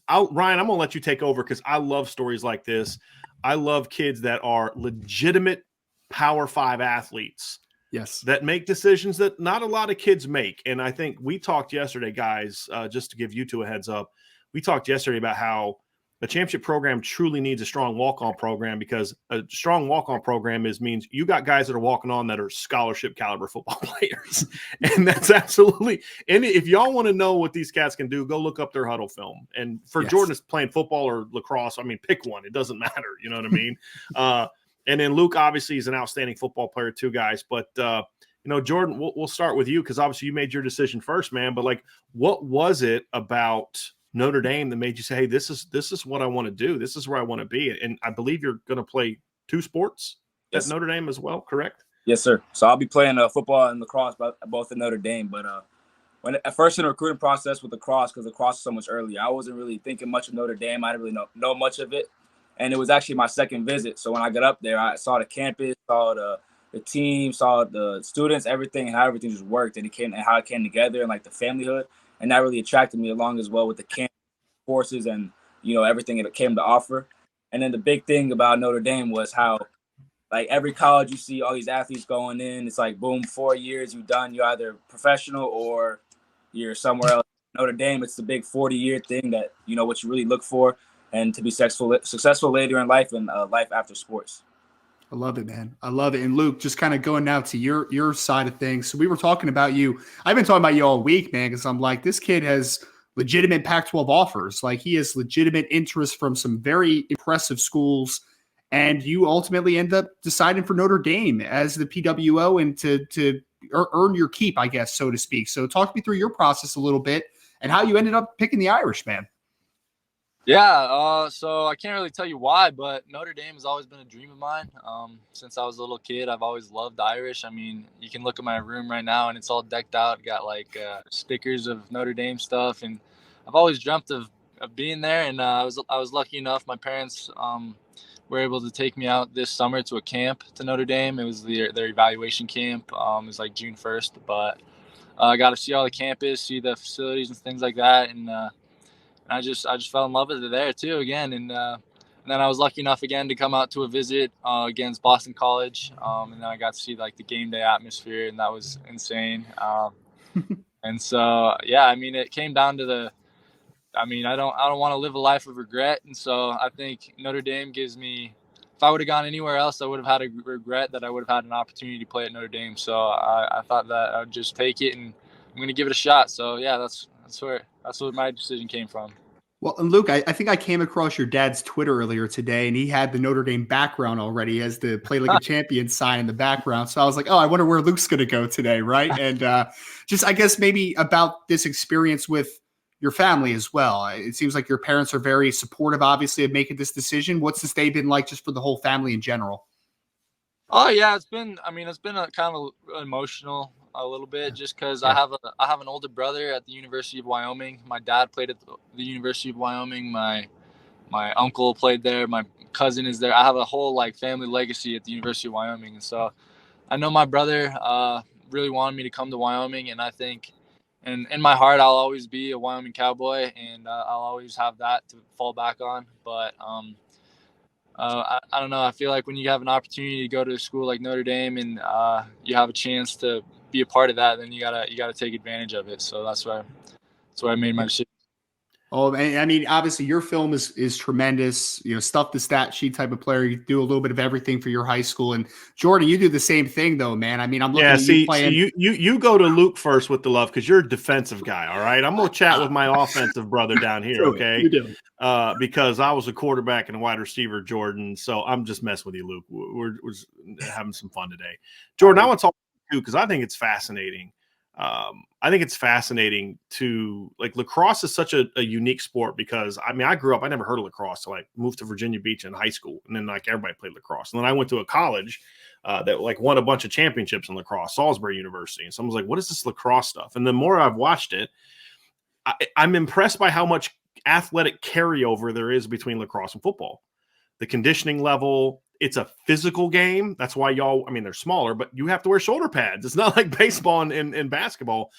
Ryan, I'm going to let you take over because I love stories like this. I love kids that are legitimate Power 5 athletes. Yes. That make decisions that not a lot of kids make. And I think we talked yesterday, guys, just to give you two a heads up, we talked yesterday about how a championship program truly needs a strong walk-on program, because a strong walk-on program means you got guys that are walking on that are scholarship caliber football players. And that's absolutely – and if y'all want to know what these cats can do, go look up their huddle film. And for Jordan is playing football or lacrosse, I mean, pick one. It doesn't matter. You know what I mean? And then Luke obviously is an outstanding football player too, guys. But, Jordan, we'll start with you because obviously you made your decision first, man. But, like, what was it about – Notre Dame that made you say, hey, this is what I want to do. This is where I want to be. And I believe you're going to play 2 sports at Notre Dame as well, correct? Yes, sir. So I'll be playing football and lacrosse both at Notre Dame. But when at first in the recruiting process with lacrosse, because lacrosse was so much earlier, I wasn't really thinking much of Notre Dame. I didn't really know much of it. And it was actually my second visit. So when I got up there, I saw the campus, saw the team, saw the students, everything, and how everything just worked and how it came together and like the familyhood. And that really attracted me along as well with the camp courses and, everything it came to offer. And then the big thing about Notre Dame was how, like, every college you see all these athletes going in, it's like, boom, 4 years, you're done. You're either professional or you're somewhere else. Notre Dame, it's the big 40-year thing that, what you really look for and to be successful later in life and life after sports. I love it, man. I love it. And Luke, just kind of going now to your side of things. So we were talking about you. I've been talking about you all week, man, because I'm like, this kid has legitimate Pac-12 offers. Like, he has legitimate interest from some very impressive schools. And you ultimately end up deciding for Notre Dame as the PWO and to earn your keep, I guess, so to speak. So talk me through your process a little bit and how you ended up picking the Irish, man. Yeah, so I can't really tell you why, but Notre Dame has always been a dream of mine. Since I was a little kid, I've always loved Irish. I mean, you can look at my room right now, and it's all decked out. Got like stickers of Notre Dame stuff, and I've always dreamt of being there. And I was lucky enough. My parents were able to take me out this summer to a camp to Notre Dame. It was their evaluation camp. It was like June 1st, but I got to see all the campus, see the facilities and things like that, and I just fell in love with it there too again, and then I was lucky enough again to come out to a visit against Boston College, and then I got to see like the game day atmosphere, and that was insane. And so yeah, I mean, it came down to I don't want to live a life of regret, and so I think Notre Dame gives me. If I would have gone anywhere else, I would have had a regret that I would have had an opportunity to play at Notre Dame. So I thought that I would just take it, and I'm going to give it a shot. So yeah, that's where my decision came from. Well, and Luke, I think I came across your dad's Twitter earlier today, and he had the Notre Dame background already as the Play Like a Champion sign in the background. So I was like, oh, I wonder where Luke's going to go today, right? And just, I guess, maybe about this experience with your family as well. It seems like your parents are very supportive, obviously, of making this decision. What's this day been like just for the whole family in general? Oh yeah, it's been a kind of emotional a little bit just because I have an older brother at the University of Wyoming. My dad played at the University of Wyoming. My uncle played there. My cousin is there. I have a whole like family legacy at the University of Wyoming, and so I know my brother really wanted me to come to Wyoming, and I think, and in my heart, I'll always be a Wyoming Cowboy, and I'll always have that to fall back on. But I don't know. I feel like when you have an opportunity to go to a school like Notre Dame and you have a chance to be a part of that, then you gotta take advantage of it. So that's why I made my decision. Oh, I mean, obviously your film is tremendous. Stuff the stat sheet type of player. You do a little bit of everything for your high school. And Jordan, you do the same thing though, man. I mean, I'm looking at you playing. You go to Luke first with the love because you're a defensive guy. All right, I'm gonna chat with my offensive brother down here. Okay, you do. Because I was a quarterback and a wide receiver, Jordan. So I'm just messing with you, Luke. We're having some fun today, Jordan. I want to talk to you because I think it's fascinating. I think it's fascinating to like lacrosse is such a unique sport because I grew up, I never heard of lacrosse till I moved to Virginia Beach in high school. And then like everybody played lacrosse. And then I went to a college that like won a bunch of championships in lacrosse, Salisbury University. And someone's like, what is this lacrosse stuff? And the more I've watched it, I'm impressed by how much athletic carryover there is between lacrosse and football. The conditioning level, it's a physical game. That's why y'all, they're smaller, but you have to wear shoulder pads. It's not like baseball and basketball.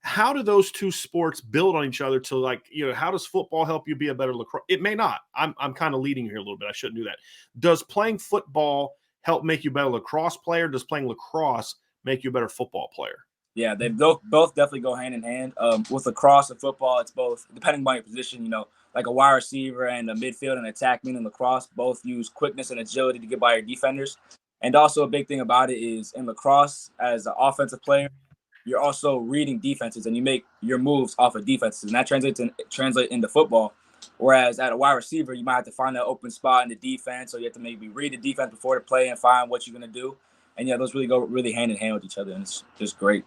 how do those two sports build on each other to, like, how does football help you be a better lacrosse? It may not. I'm kind of leading here a little bit. I shouldn't do that. Does playing football help make you a better lacrosse player? Does playing lacrosse make you a better football player? Yeah, they both definitely go hand in hand. With lacrosse and football, it's both, depending on your position, like a wide receiver and a midfield and attack, meaning lacrosse, both use quickness and agility to get by your defenders. And also a big thing about it is in lacrosse, as an offensive player, you're also reading defenses and you make your moves off of defenses. And that translates into football. Whereas at a wide receiver, you might have to find that open spot in the defense, or you have to maybe read the defense before the play and find what you're going to do. And yeah, those really go really hand in hand with each other, and it's just great.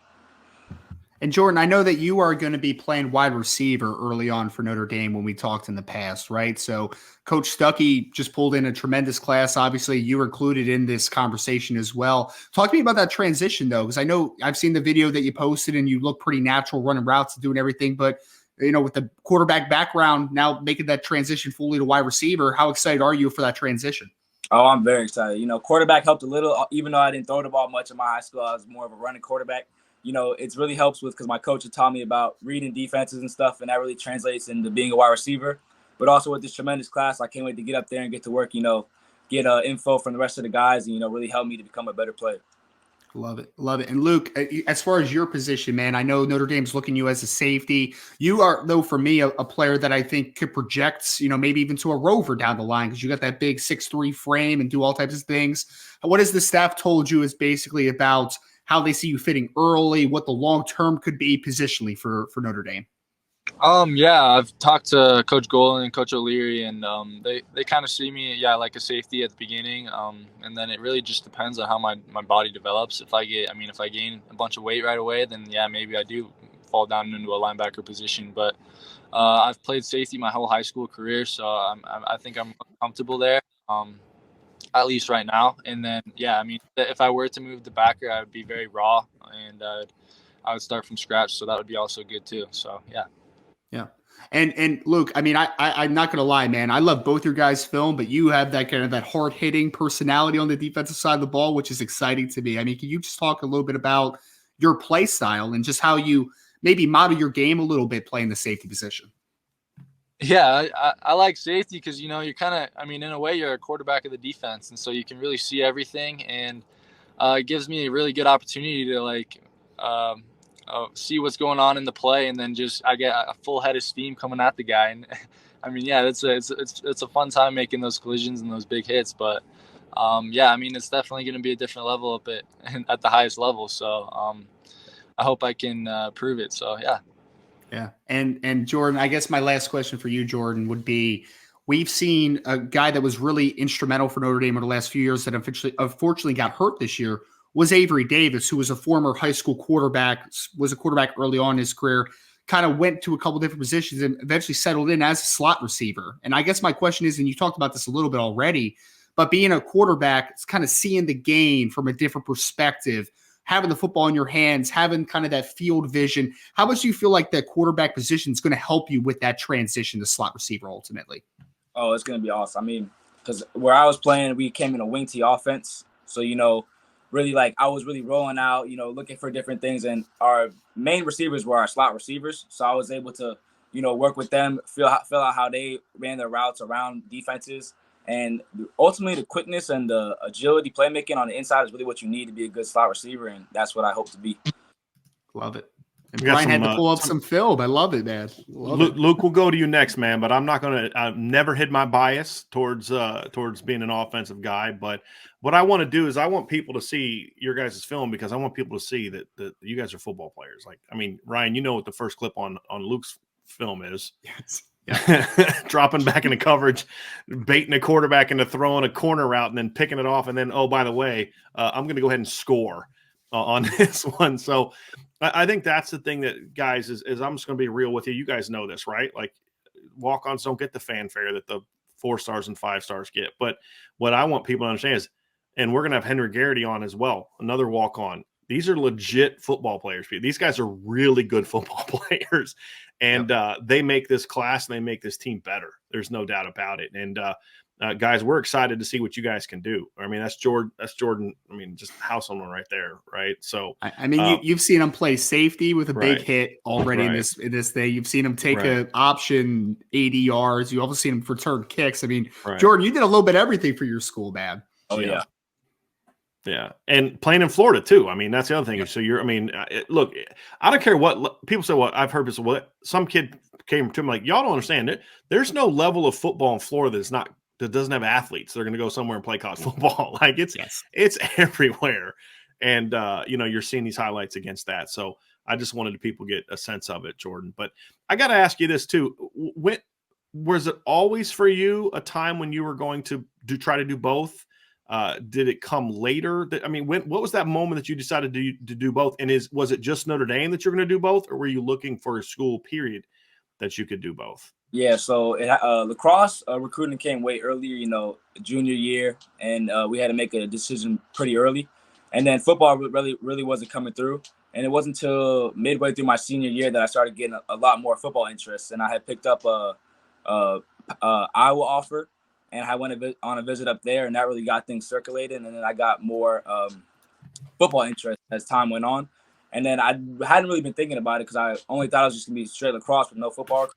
And Jordan, I know that you are going to be playing wide receiver early on for Notre Dame when we talked in the past, right? So Coach Stuckey just pulled in a tremendous class. Obviously, you were included in this conversation as well. Talk to me about that transition, though, because I know I've seen the video that you posted and you look pretty natural running routes and doing everything. But, with the quarterback background, now making that transition fully to wide receiver, how excited are you for that transition? Oh, I'm very excited. Quarterback helped a little, even though I didn't throw the ball much in my high school. I was more of a running quarterback. It really helps with, because my coach had taught me about reading defenses and stuff, and that really translates into being a wide receiver. But also with this tremendous class, I can't wait to get up there and get to work, get info from the rest of the guys and, really help me to become a better player. Love it. Love it. And Luke, as far as your position, man, I know Notre Dame's looking you as a safety. You are, though, for me, a player that I think could project, maybe even to a rover down the line, because you got that big 6'3" frame and do all types of things. What has the staff told you is basically about how they see you fitting early, what the long-term could be positionally for Notre Dame? Yeah, I've talked to Coach Golan and Coach O'Leary, and they kind of see me, like a safety at the beginning, and then it really just depends on how my body develops. If I gain a bunch of weight right away, then maybe I do fall down into a linebacker position. But I've played safety my whole high school career, so I think I'm comfortable there, at least right now. And then if I were to move to backer, I would be very raw, and I would start from scratch, so that would be also good too. So yeah. Yeah. And Luke, I'm not going to lie, man. I love both your guys' film, but you have that kind of that hard-hitting personality on the defensive side of the ball, which is exciting to me. Can you just talk a little bit about your play style and just how you maybe model your game a little bit playing the safety position? Yeah, I like safety because, you're kind of, in a way, you're a quarterback of the defense. And so you can really see everything. And it gives me a really good opportunity to, see what's going on in the play, and then I get a full head of steam coming at the guy. And it's a fun time making those collisions and those big hits. But it's definitely going to be a different level up at the highest level. So I hope I can prove it. So yeah. Yeah. And Jordan, I guess my last question for you, Jordan, would be, we've seen a guy that was really instrumental for Notre Dame over the last few years that unfortunately got hurt this year, was Avery Davis, who was a former high school quarterback, was a quarterback early on in his career, kind of went to a couple different positions and eventually settled in as a slot receiver. And I guess my question is, and you talked about this a little bit already, but being a quarterback, it's kind of seeing the game from a different perspective, having the football in your hands, having kind of that field vision. How much do you feel like that quarterback position is going to help you with that transition to slot receiver ultimately? Oh, it's going to be awesome. Because where I was playing, we came in a wing T offense. So, really, I was really rolling out, looking for different things. And our main receivers were our slot receivers. So I was able to, work with them, feel out how they ran their routes around defenses. And ultimately, the quickness and the agility playmaking on the inside is really what you need to be a good slot receiver. And that's what I hope to be. Love it. And Brian had to pull up some film. I love it, man. Luke, we'll go to you next, man. But I'm not going to. I've never hid my bias towards being an offensive guy. But what I want to do is I want people to see your guys' film, because I want people to see that you guys are football players. Ryan, you know what the first clip on Luke's film is? Yes. Yeah. Dropping back into coverage, baiting a quarterback into throwing a corner route, and then picking it off. And then, oh, by the way, I'm going to go ahead and score on this one. So I think that's the thing that, guys, is I'm just going to be real with you. You guys know this, right? Walk-ons don't get the fanfare that the 4 stars and 5 stars get. But what I want people to understand is, and we're going to have Henry Garrity on as well, another walk-on. These are legit football players. These guys are really good football players, and they make this class and they make this team better. There's no doubt about it. And guys, we're excited to see what you guys can do. I mean, that's Jordan. I mean, just house on one right there, right? So, I mean, you've seen him play safety with a big right. hit already in this thing. You've seen him take a option 80 yards. You also seen him return kicks. I mean, Jordan, you did a little bit of everything for your school, man. Oh yeah. Yeah, and playing in Florida too. I mean, that's the other thing. So you're, I mean, look, I don't care what people say. What I've heard is what some kid came to me like, y'all don't understand it. There's no level of football in Florida that doesn't have athletes. They're going to go somewhere and play college football. Like it's everywhere, and you're seeing these highlights against that. So I just wanted people to get a sense of it, Jordan. But I got to ask you this too: was it always for you a time when you were going to try to do both? Did it come later? What was that moment that you decided to do both? And was it just Notre Dame that you're going to do both, or were you looking for a school period that you could do both? Yeah, so lacrosse recruiting came way earlier, junior year, and we had to make a decision pretty early. And then football really wasn't coming through. And it wasn't until midway through my senior year that I started getting a lot more football interest. And I had picked up a Iowa offer. And I went on a visit up there, and that really got things circulated. And then I got more football interest as time went on. And then I hadn't really been thinking about it because I only thought it was just going to be straight lacrosse with no football.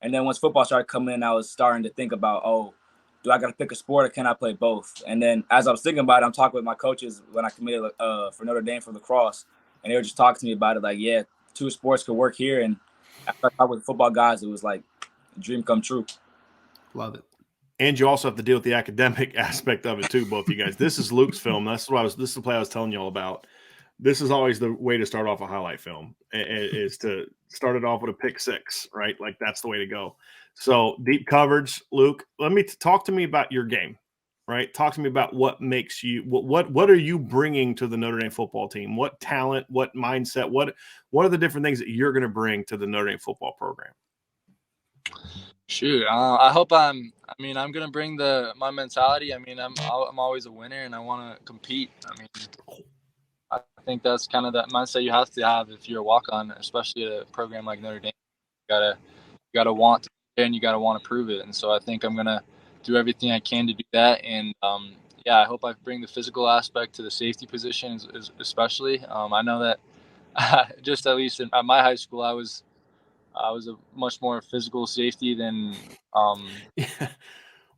And then once football started coming in, I was starting to think about, do I got to pick a sport or can I play both? And then as I was thinking about it, I'm talking with my coaches when I committed for Notre Dame for lacrosse. And they were just talking to me about it like, yeah, 2 sports could work here. And after I talked with football guys, it was like a dream come true. Love it. And you also have to deal with the academic aspect of it too, both of you guys. This is Luke's film. This is the play I was telling you all about. This is always the way to start off a highlight film, is to start it off with a pick 6, right? Like that's the way to go. So deep coverage, Luke. Talk to me about your game, right? Talk to me about what makes you. What are you bringing to the Notre Dame football team? What talent? What mindset? What are the different things that you're going to bring to the Notre Dame football program? Shoot, I hope I'm going to bring my mentality. I mean, I'm always a winner and I want to compete. I mean, I think that's kind of that mindset you have to have if you're a walk-on, especially at a program like Notre Dame. You gotta want to be there and you gotta want to prove it. And so I think I'm going to do everything I can to do that. And I hope I bring the physical aspect to the safety position, especially. I know that just at least at my high school, I was a much more physical safety than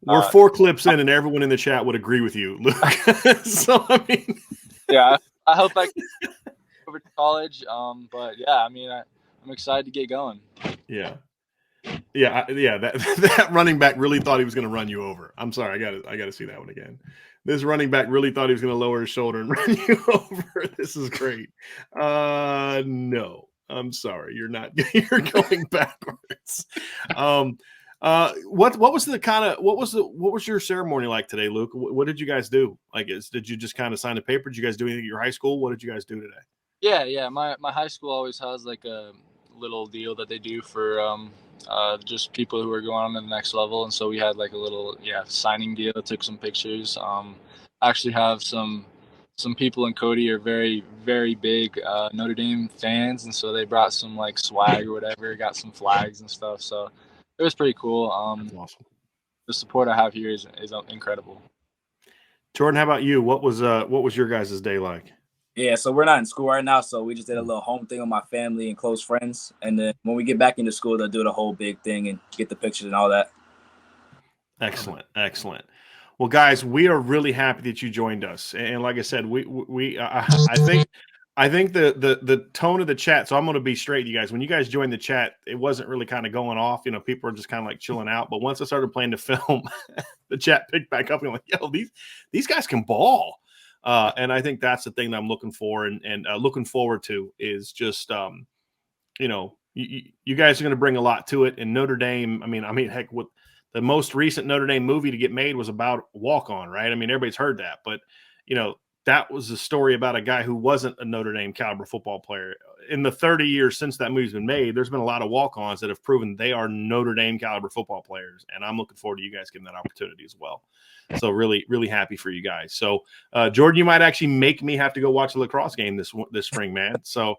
We're 4 clips in and everyone in the chat would agree with you, Luke. So I mean, yeah, I hope I can over to college. But yeah, I mean, I'm excited to get going. Yeah. That running back really thought he was going to run you over. I'm sorry, I got to see that one again. This running back really thought he was going to lower his shoulder and run you over. This is great. No. I'm sorry, you're not. You're going backwards. What was your ceremony like today, Luke? What did you guys do? Did you just kind of sign a paper? Did you guys do anything at your high school? What did you guys do today? Yeah. My high school always has like a little deal that they do for just people who are going on to the next level, and so we had like a little signing deal. Took some pictures. I actually have some people in Cody are very, very big Notre Dame fans, and so they brought some like swag or whatever, got some flags and stuff. So it was pretty cool. That's awesome. The support I have here is incredible. Jordan, how about you? What was your guys' day like? Yeah, so we're not in school right now, so we just did a little home thing with my family and close friends. And then when we get back into school, they'll do the whole big thing and get the pictures and all that. Excellent. Well, guys, we are really happy that you joined us. And like I said, I think the tone of the chat. So I'm going to be straight, you guys. When you guys joined the chat, it wasn't really kind of going off. People are just kind of like chilling out. But once I started playing the film, the chat picked back up and I'm like, yo, these guys can ball. And I think that's the thing that I'm looking for and looking forward to is just, you guys are going to bring a lot to it. And Notre Dame, I mean, heck, with the most recent Notre Dame movie to get made was about walk-on, right? I mean, everybody's heard that, but that was a story about a guy who wasn't a Notre Dame caliber football player. In the 30 years since that movie's been made, there's been a lot of walk-ons that have proven they are Notre Dame caliber football players. And I'm looking forward to you guys getting that opportunity as well. So really, really happy for you guys. So Jordan, you might actually make me have to go watch a lacrosse game this spring, man. So,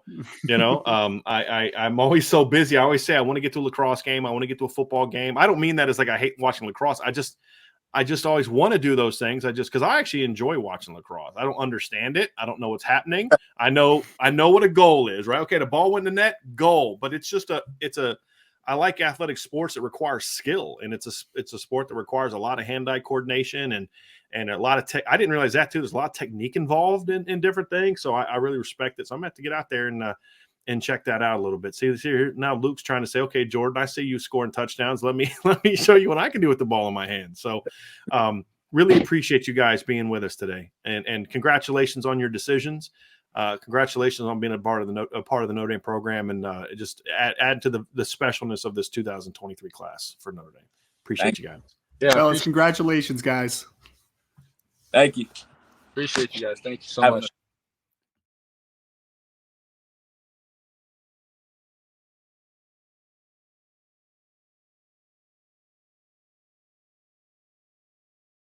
I'm always so busy. I always say I want to get to a lacrosse game. I want to get to a football game. I don't mean that as like I hate watching lacrosse. I just always want to do those things. Because I actually enjoy watching lacrosse. I don't understand it. I don't know what's happening. I know what a goal is, right? Okay, the ball went in the net, goal. But I like athletic sports that require skill, and it's a sport that requires a lot of hand-eye coordination and a lot of tech. I didn't realize that too. There's a lot of technique involved in different things. So I really respect it. So I'm gonna have to get out there and check that out a little bit. See here now, Luke's trying to say, okay, Jordan, I see you scoring touchdowns. Let me show you what I can do with the ball in my hand. So really appreciate you guys being with us today, and congratulations on your decisions. Congratulations on being a part of the Notre Dame program, and just add to the specialness of this 2023 class for Notre Dame. Appreciate you guys. Yeah, Fellas, congratulations, guys. Thank you. Appreciate you guys. Thank you so much.